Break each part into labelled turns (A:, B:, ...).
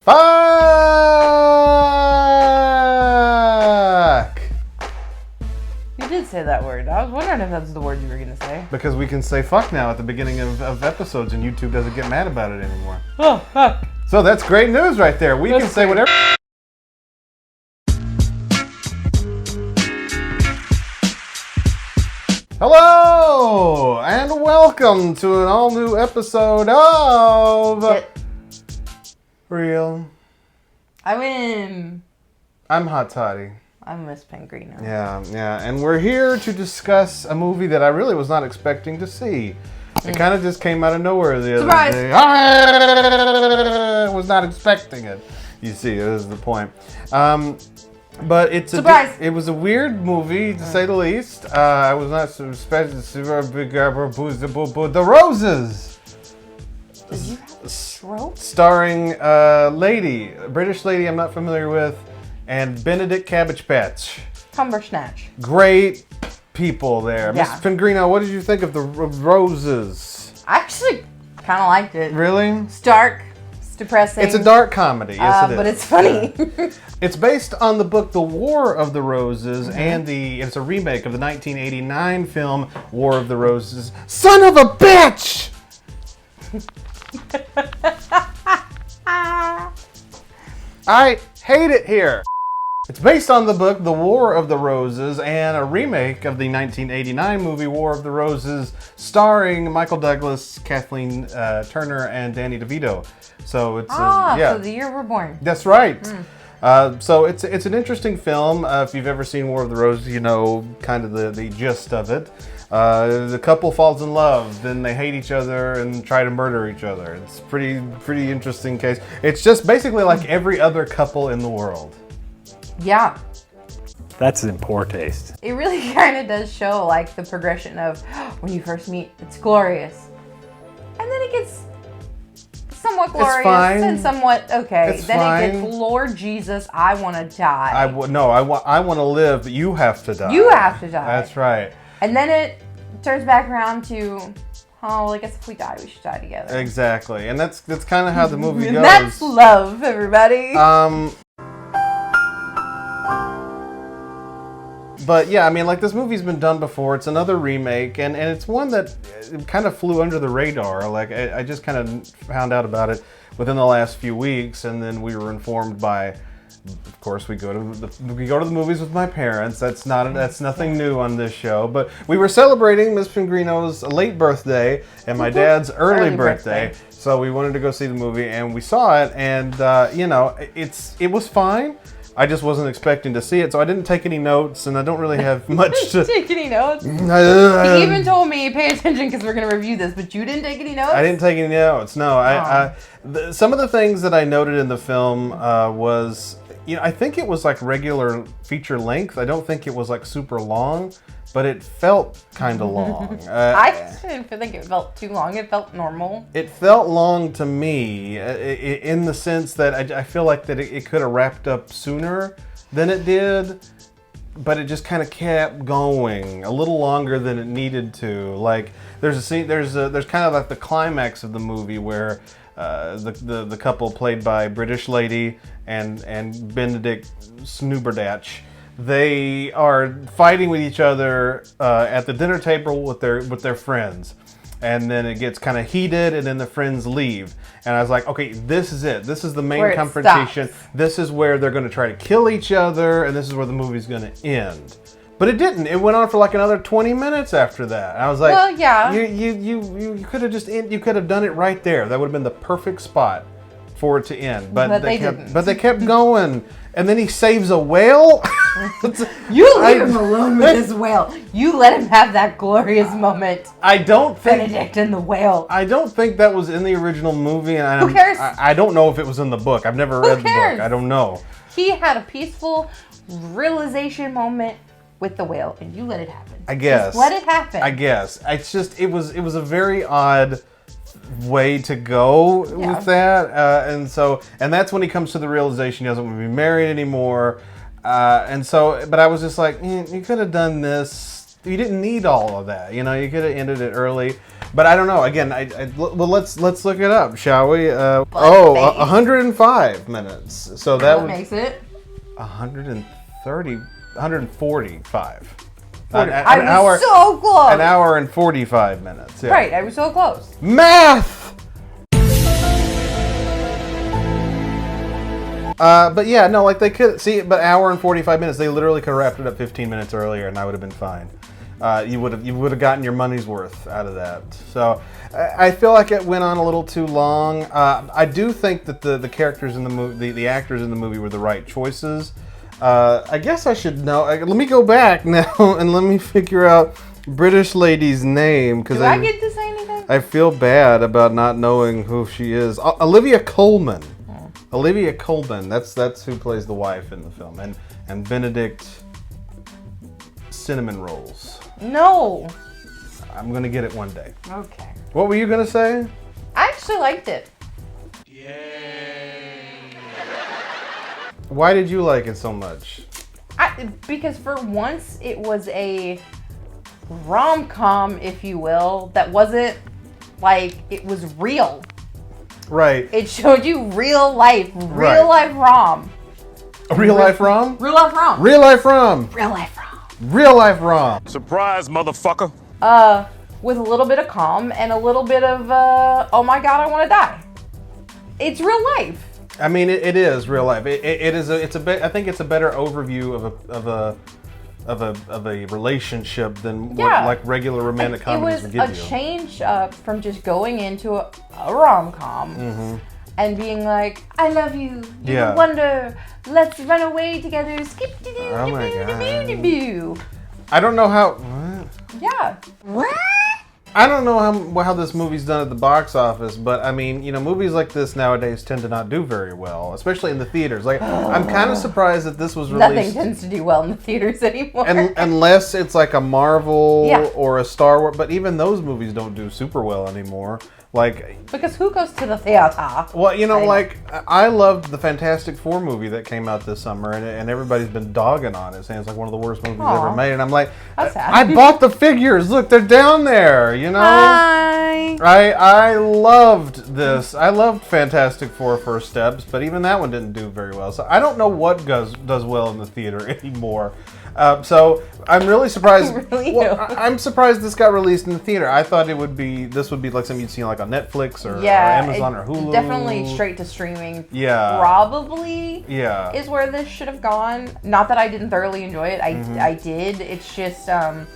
A: Fuck!
B: You did say that word. I was wondering if that's the word you were going to say.
A: Because we can say fuck now at the beginning of episodes and YouTube doesn't get mad about it anymore.
B: Oh, fuck.
A: So that's great news right there. We can say whatever. Hello! And welcome to an all-new episode of... Real.
B: I win.
A: I'm Hot Toddy.
B: I'm Ms. Pengrino.
A: Yeah. And we're here to discuss a movie that I really was not expecting to see. It kind of just came out of nowhere the other day. I was not expecting it. You see, this is the point. But it's it was a weird movie, to say the least. I was not expecting to see The Roses.
B: Did you have a stroke?
A: Starring British lady I'm not familiar with, and Benedict Cabbage-patch.
B: Cumbersnatch.
A: Great people there.
B: Yeah.
A: Miss Pengrino, what did you think of The Roses?
B: I actually kind of liked it.
A: Really?
B: It's dark. It's depressing.
A: It's a dark comedy, yes it is.
B: But it's funny.
A: It's based on the book The War of the Roses, and it's a remake of the 1989 film War of the Roses. Son of a bitch! I hate it here. It's based on the book The War of the Roses and a remake of the 1989 movie War of the Roses, starring Michael Douglas, Kathleen Turner, and Danny DeVito. So it's
B: so the year we're born.
A: That's right. So it's an interesting film. If you've ever seen War of the Roses, you know kind of the gist of it. The couple falls in love, then they hate each other and try to murder each other. It's pretty interesting case. It's just basically like every other couple in the world.
B: Yeah.
C: That's in poor taste.
B: It really kind of does show like the progression of when you first meet, it's glorious. And then it gets somewhat glorious and somewhat okay.
A: It's
B: then
A: fine.
B: It gets, Lord Jesus, I want to die.
A: I want to live, but you have to die.
B: You have to die.
A: That's right.
B: And then it turns back around to, oh, well, I guess if we die, we should die together.
A: Exactly, and that's kind of how the movie goes.
B: That's love, everybody.
A: But yeah, I mean, like, this movie's been done before. It's another remake, and it's one that kind of flew under the radar. Like, I just kind of found out about it within the last few weeks, and then we were informed by, of course, we go to the movies with my parents. That's nothing new on this show. But we were celebrating Miss Pengrino's late birthday and my dad's early birthday. So we wanted to go see the movie, and we saw it, and it was fine. I just wasn't expecting to see it, so I didn't take any notes, and I don't really have much to...
B: Take any notes? He even told me, pay attention because we're going to review this, but you didn't take any notes?
A: I didn't take any notes, no. Some of the things that I noted in the film was... I think it was like regular feature length. I don't think it was like super long, but it felt kind of long.
B: I didn't think it felt too long. It felt normal.
A: It felt long to me in the sense that I feel like that it could have wrapped up sooner than it did, but it just kind of kept going a little longer than it needed to. Like there's a scene, there's kind of like the climax of the movie where the couple played by British lady and Benedict Snubberdatch, they are fighting with each other at the dinner table with their friends, and then it gets kind of heated, and then the friends leave, and I was like, okay, this is it. This is the main confrontation. This is where they're going to try to kill each other, and this is where the movie's going to end. But it didn't. It went on for like another 20 minutes after that. I was like,
B: well, yeah.
A: You could have you could have done it right there. That would have been the perfect spot for it to end. But they kept going. And then he saves a whale.
B: You leave him alone with this whale. You let him have that glorious moment.
A: I don't think
B: Benedict and the whale.
A: I don't think that was in the original movie, and
B: who cares?
A: I don't know if it was in the book. I've never read the book. I don't know.
B: He had a peaceful realization moment with the whale, and you let it happen.
A: I guess.
B: Just let it happen.
A: I guess. It's just it was a very odd way to go with that, and that's when he comes to the realization he doesn't want to be married anymore, but I was just like, you could have done this You didn't need all of that. You know, you could have ended it early. But I don't know. Again, well, let's look it up, shall we? 105 minutes. So that
B: makes it
A: 145.
B: I was so close.
A: An hour and 45 minutes. Yeah.
B: Right, I was so close.
A: Math. But yeah, no, like they could see, but hour and 45 minutes. They literally could have wrapped it up 15 minutes earlier, and I would have been fine. You would have gotten your money's worth out of that. So I feel like it went on a little too long. I do think that the characters in the movie, the actors in the movie, were the right choices. I guess I should know. Let me go back now and let me figure out British lady's name, because
B: Do I get to say anything?
A: I feel bad about not knowing who she is. Olivia Colman. Olivia Colman. That's who plays the wife in the film, and Benedict Cinnamon Rolls.
B: No.
A: I'm gonna get it one day.
B: Okay.
A: What were you gonna say?
B: I actually liked it.
A: Why did you like it so much?
B: Because for once it was a rom-com, if you will, that wasn't like, it was real.
A: Right.
B: It showed you real life
A: Right.
B: life rom.
A: A real life rom?
B: Real life rom.
A: Real life rom.
B: Real life rom.
A: Real life rom.
D: Surprise, motherfucker.
B: With a little bit of calm and a little bit of, oh my god, I want to die. It's real life.
A: I mean, it is real life. It is. It's a bit. I think it's a better overview of a relationship than what like regular romantic comedies would give you.
B: It was a change up from just going into a rom-com and being like, I love you, you wonder, let's run away together, skip to
A: Oh my God.
B: boo.
A: I don't know how. What?
B: Yeah. What?
A: I don't know how this movie's done at the box office, but I mean, you know, movies like this nowadays tend to not do very well, especially in the theaters. Like, I'm kind of surprised that this was released.
B: Nothing tends to do well in the theaters anymore.
A: Unless it's like a Marvel
B: Yeah.
A: or a Star Wars, but even those movies don't do super well anymore. Like,
B: because who goes to the theater?
A: well, you know, like, I loved the Fantastic Four movie that came out this summer, and everybody's been dogging on it, saying it's like one of the worst movies ever made. And I'm like,
B: That's sad.
A: I bought the figures. Look, they're down there. You know.
B: Hi.
A: I loved this. I loved Fantastic Four First Steps, but even that one didn't do very well. So I don't know what does well in the theater anymore. So I'm really surprised. I'm surprised this got released in the theater. I thought this would be like something you'd see like on Netflix or Amazon or Hulu.
B: Definitely straight to streaming.
A: Yeah.
B: Probably.
A: Yeah.
B: Is where this should have gone. Not that I didn't thoroughly enjoy it. I did. It's just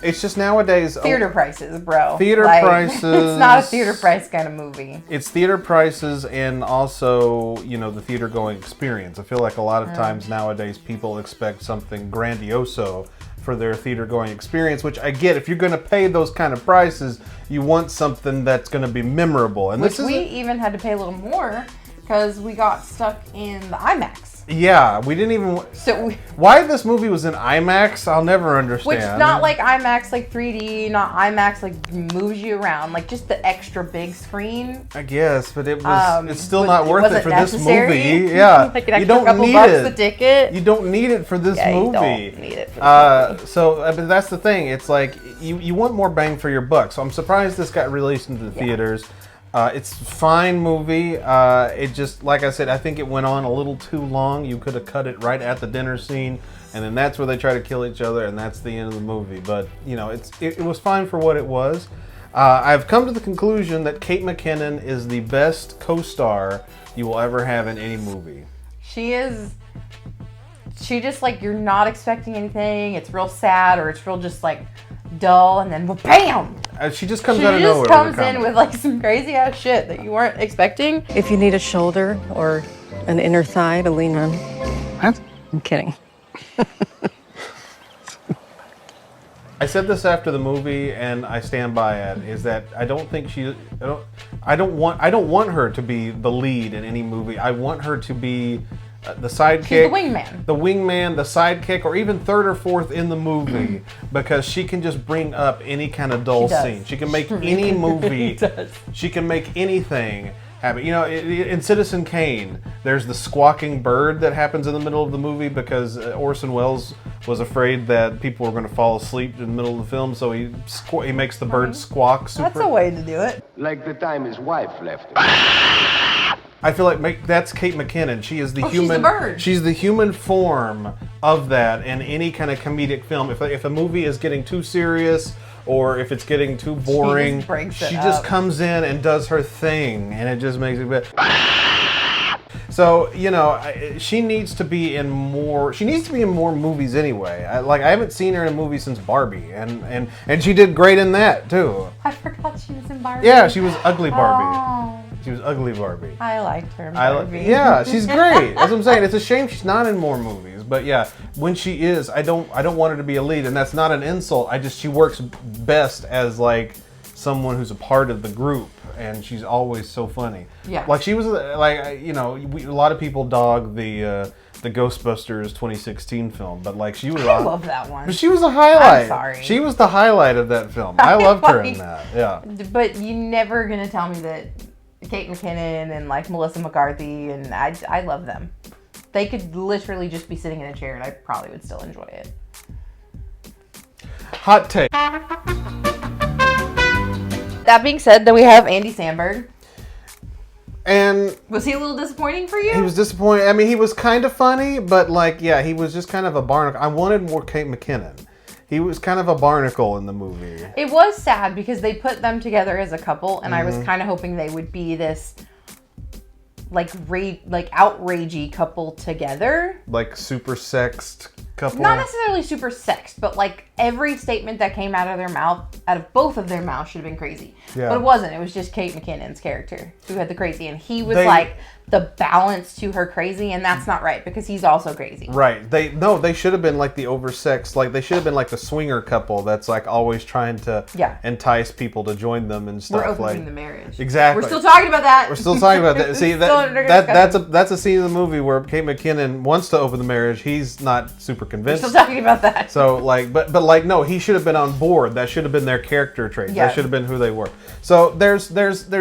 A: It's just nowadays
B: theater prices, bro.
A: Theater prices.
B: It's not a theater price kind of movie.
A: It's theater prices and also, you know, the theater going experience. I feel like a lot of times nowadays people expect something grandiose for their theater going experience, which I get. If you're going to pay those kind of prices, you want something that's going to be memorable. And
B: which we even had to pay a little more because we got stuck in the IMAX.
A: Yeah, we didn't even. Why this movie was in IMAX, I'll never understand.
B: Which not like IMAX like 3D, not IMAX like moves you around, like just the extra big screen.
A: I guess, but it was. It's still not worth it for
B: necessary?
A: this movie. Yeah,
B: like an extra couple bucks a ticket.
A: You don't need it for this movie.
B: You don't need it for this movie.
A: So, but that's the thing. It's like you want more bang for your buck. So I'm surprised this got released into the theaters. It's a fine movie. It just, like I said, I think it went on a little too long. You could have cut it right at the dinner scene, and then that's where they try to kill each other, and that's the end of the movie. But, you know, it was fine for what it was. I've come to the conclusion that Kate McKinnon is the best co-star you will ever have in any movie.
B: She is. She just, like, you're not expecting anything. It's real sad, or it's real just, like, dull, and then bam!
A: She just comes out of nowhere.
B: She just comes in with like some crazy ass shit that you weren't expecting.
E: If you need a shoulder or an inner thigh to lean on.
C: What?
E: I'm kidding.
A: I said this after the movie, and I stand by it. Is that I don't think I don't want her to be the lead in any movie. I want her to be the sidekick,
B: she's the
A: wingman, the sidekick, or even third or fourth in the movie, because she can just bring up any kind of dull scene. She can make any movie. She can make anything happen. You know, in Citizen Kane, there's the squawking bird that happens in the middle of the movie because Orson Welles was afraid that people were going to fall asleep in the middle of the film, so he makes the bird squawk super.
B: That's a way to do it.
D: Like the time his wife left him.
A: I feel like that's Kate McKinnon. She is the human.
B: She's the bird.
A: She's the human form of that in any kind of comedic film. If a movie is getting too serious or if it's getting too boring, she just comes in and does her thing, and it just makes it better. So, you know, she needs to be in more. She needs to be in more movies anyway. I haven't seen her in a movie since Barbie, and she did great in that too.
B: I forgot she was in Barbie.
A: Yeah, she was ugly Barbie.
B: Oh,
A: She was ugly Barbie.
B: I liked her in Barbie.
A: Yeah, she's great. That's what I'm saying. It's a shame she's not in more movies. But yeah, when she is, I don't want her to be a lead, and that's not an insult. She works best as like someone who's a part of the group, and she's always so funny.
B: Yeah.
A: Like she was like, you know, a lot of people dog the Ghostbusters 2016 film, but like she was.
B: I love that one.
A: But she was a highlight.
B: I'm sorry.
A: She was the highlight of that film. I loved her in that. Yeah.
B: But you're never gonna tell me that Kate McKinnon and like Melissa McCarthy, and I love them. They could literally just be sitting in a chair and I probably would still enjoy it.
A: Hot take.
B: That being said, then we have Andy Samberg.
A: And
B: was he a little disappointing for you?
A: He was disappointing. I mean, he was kind of funny, but like, yeah, he was just kind of a barnacle. I wanted more Kate McKinnon. He was kind of a barnacle in the movie.
B: It was sad because they put them together as a couple, and I was kind of hoping they would be this like outragey couple together.
A: Like super sexed couple?
B: Not necessarily super sexed, but like every statement that came out of their mouth, out of both of their mouths, should have been crazy.
A: Yeah.
B: But it wasn't. It was just Kate McKinnon's character who had the crazy, and he was like the balance to her crazy, and that's not right because he's also crazy.
A: Right. They should have been like the oversexed, like they should have been like the swinger couple that's like always trying to entice people to join them and stuff.
B: We're opening
A: like
B: the marriage.
A: Exactly.
B: We're still talking about that.
A: We're still talking about that. See, that's a scene in the movie where Kate McKinnon wants to open the marriage. He's not super convinced.
B: We're still talking about that.
A: So like, but like, no, he should have been on board. That should have been their character traits.
B: Yeah.
A: That should have been who they were. So there's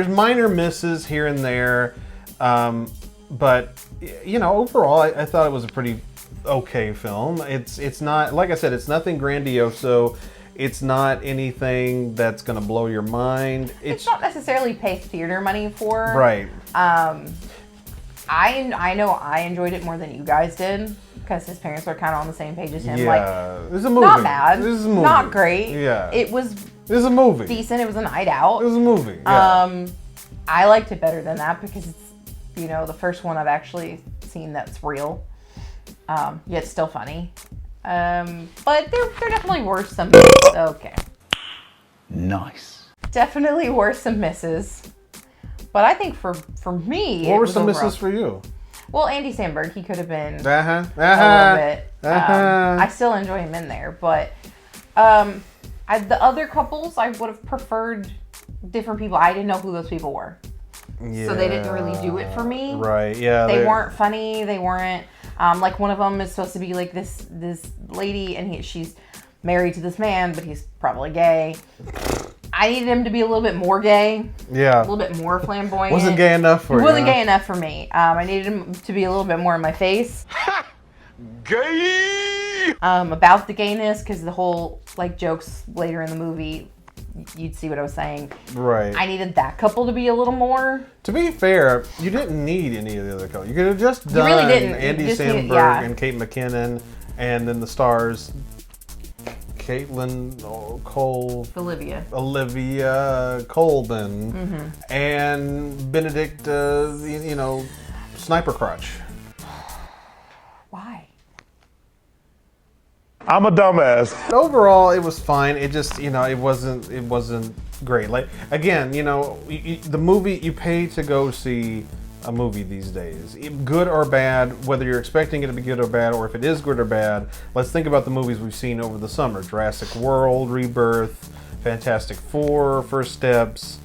A: minor misses here and there, but you know, overall, I thought it was a pretty okay film. It's not, like I said, it's nothing grandiose. So it's not anything that's gonna blow your mind.
B: It's not necessarily pay theater money for.
A: Right.
B: I know I enjoyed it more than you guys did because his parents are kind of on the same page as him.
A: Yeah,
B: like,
A: it was a movie.
B: Not bad.
A: This is a movie.
B: Not great.
A: Yeah.
B: It was
A: a movie.
B: Decent. It was a night out.
A: It was a movie. Yeah.
B: I liked it better than that because it's, you know, the first one I've actually seen that's real. Yet still funny. But there definitely were some misses. Okay.
C: Nice.
B: Definitely were some misses. But I think for me,
A: what were some misses for you?
B: Well, Andy Samberg, he could have been
A: a
B: little bit. I still enjoy him in there, but the other couples, I would have preferred different people. I didn't know who those people were.
A: Yeah.
B: So they didn't really do it for me.
A: Right, yeah.
B: They weren't funny. They weren't, like one of them is supposed to be like this lady, and she's married to this man, but he's probably gay. I needed him to be a little bit more gay.
A: Yeah.
B: A little bit more flamboyant.
A: Wasn't gay enough for you.
B: He wasn't gay enough for me. I needed him to be a little bit more in my face.
D: Gay!
B: About the gayness, because the whole, like, jokes later in the movie, you'd see what I was saying.
A: Right.
B: I needed that couple to be a little more.
A: To be fair, you didn't need any of the other couples. You could have just done
B: really didn't.
A: Andy Samberg and Kate McKinnon, and then the stars, Caitlin Cole,
B: Olivia
A: Colvin, and Benedict, Sniper Crotch.
B: Why?
D: I'm a dumbass.
A: Overall, it was fine. It just, it wasn't great. Like, again, the movie, you pay to go see a movie these days. Good or bad, whether you're expecting it to be good or bad, or if it is good or bad, let's think about the movies we've seen over the summer. Jurassic World, Rebirth, Fantastic Four, First Steps.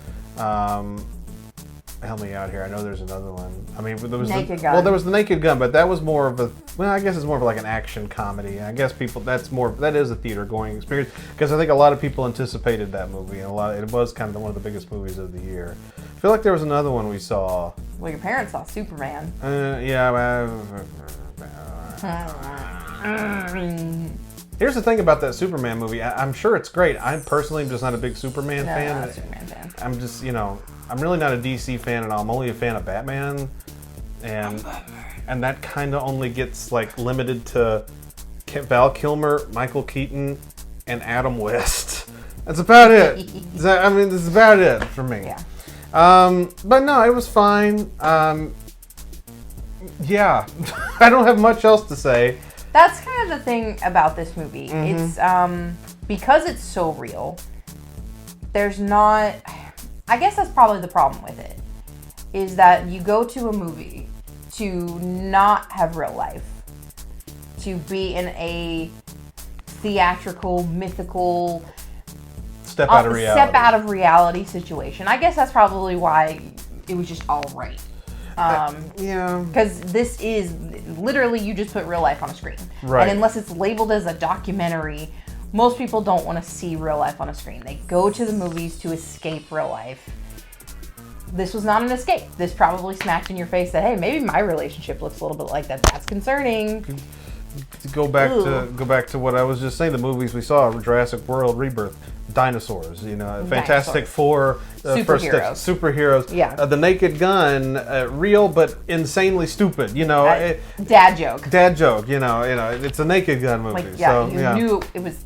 A: Help me out here. I know there's another one. I mean, there was
B: Naked Gun.
A: Well, there was the Naked Gun, but that was more of I guess it's more of like an action comedy. I guess that is a theater going experience, because I think a lot of people anticipated that movie, and it was kind of one of the biggest movies of the year. I feel like there was another one we saw.
B: Well, your parents saw Superman.
A: Yeah. Here's the thing about that Superman movie. I'm sure it's great. I personally am just not a big Superman
B: No,
A: fan.
B: not a Superman fan.
A: I'm just, I'm really not a DC fan at all. I'm only a fan of Batman. And that kind of only gets, like, limited to Val Kilmer, Michael Keaton, and Adam West. That's about it. That's about it for me.
B: Yeah.
A: But no, it was fine. Yeah. I don't have much else to say.
B: That's kind of the thing about this movie.
A: Mm-hmm.
B: It's because it's so real. There's not. I guess that's probably the problem with it. Is that you go to a movie to not have real life, to be in a theatrical, mythical,
A: Step out of reality
B: situation. I guess that's probably why it was just all right.
A: Yeah.
B: Because this is literally, you just put real life on a screen.
A: Right.
B: And unless it's labeled as a documentary, most people don't want to see real life on a screen. They go to the movies to escape real life. This was not an escape. This probably smacked in your face that, hey, maybe my relationship looks a little bit like that. That's concerning.
A: To go back to what I was just saying, the movies we saw, Jurassic World, Rebirth, dinosaurs, Fantastic Four, superheroes.
B: Yeah.
A: The Naked Gun, real but insanely stupid.
B: Dad joke.
A: Dad joke. It's a Naked Gun movie.
B: Like, yeah, you knew it was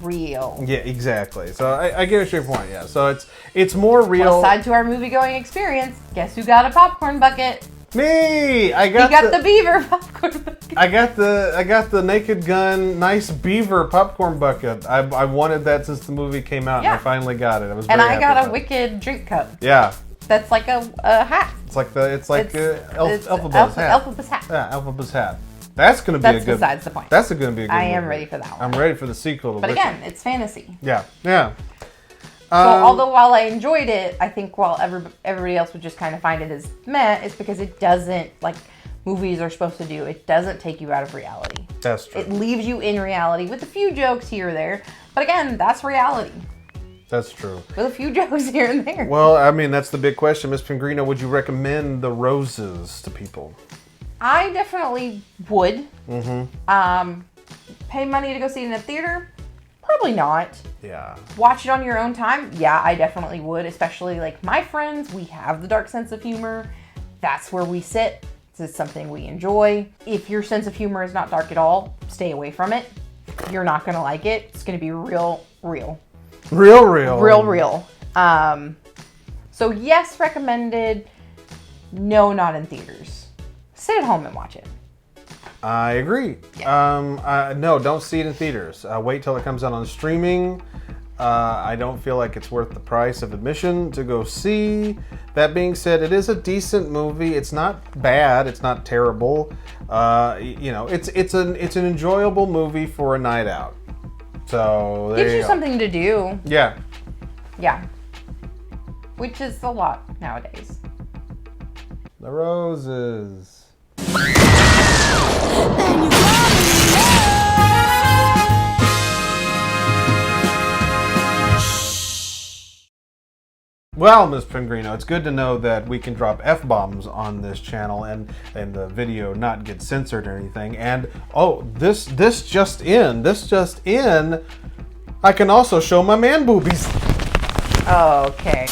B: real.
A: Yeah, exactly. So I get your point. Yeah. So it's more real.
B: Plus side to our movie going experience. Guess who got a popcorn bucket?
A: Me.
B: You got the beaver popcorn bucket.
A: I got the Naked Gun nice beaver popcorn bucket. I wanted that since the movie came out, and I finally got it. I was very happy
B: got a
A: about it.
B: wicked drink cup.
A: Yeah.
B: That's like a hat.
A: It's like Elphaba's hat.
B: Elphaba's hat.
A: Yeah, Elphaba's hat. That's gonna be a good.
B: That's besides the point.
A: That's gonna be a good.
B: I am
A: movie.
B: ready for that one.
A: I'm ready for the sequel.
B: But again, it's fantasy.
A: Yeah. Yeah.
B: So although while I enjoyed it, I think while everybody else would just kind of find it as meh, it's because it doesn't, like movies are supposed to do, it doesn't take you out of reality.
A: That's true.
B: It leaves you in reality with a few jokes here or there. But again, that's reality.
A: That's true.
B: With a few jokes here and there.
A: Well, that's the big question. Ms. Pengrino, would you recommend The Roses to people?
B: I definitely would. Mm-hmm. Pay money to go see it in a theater? Probably not.
A: Yeah.
B: Watch it on your own time? Yeah, I definitely would. Especially like my friends, we have the dark sense of humor. That's where we sit. This is something we enjoy. If your sense of humor is not dark at all, stay away from it. You're not going to like it. It's going to be real.
A: Real.
B: So yes, recommended. No, not in theaters. Sit at home and watch it.
A: I agree.
B: Yeah.
A: No, don't see it in theaters. Wait till it comes out on streaming. I don't feel like it's worth the price of admission to go see. That being said, it is a decent movie. It's not bad. It's not terrible. It's an enjoyable movie for a night out. So there
B: Gives you
A: go.
B: something to do.
A: Yeah.
B: Yeah. Which is a lot nowadays.
A: The Roses. Well, Ms. Pengrino, it's good to know that we can drop F-bombs on this channel and the video not get censored or anything. And this just in, I can also show my man boobies.
B: Okay.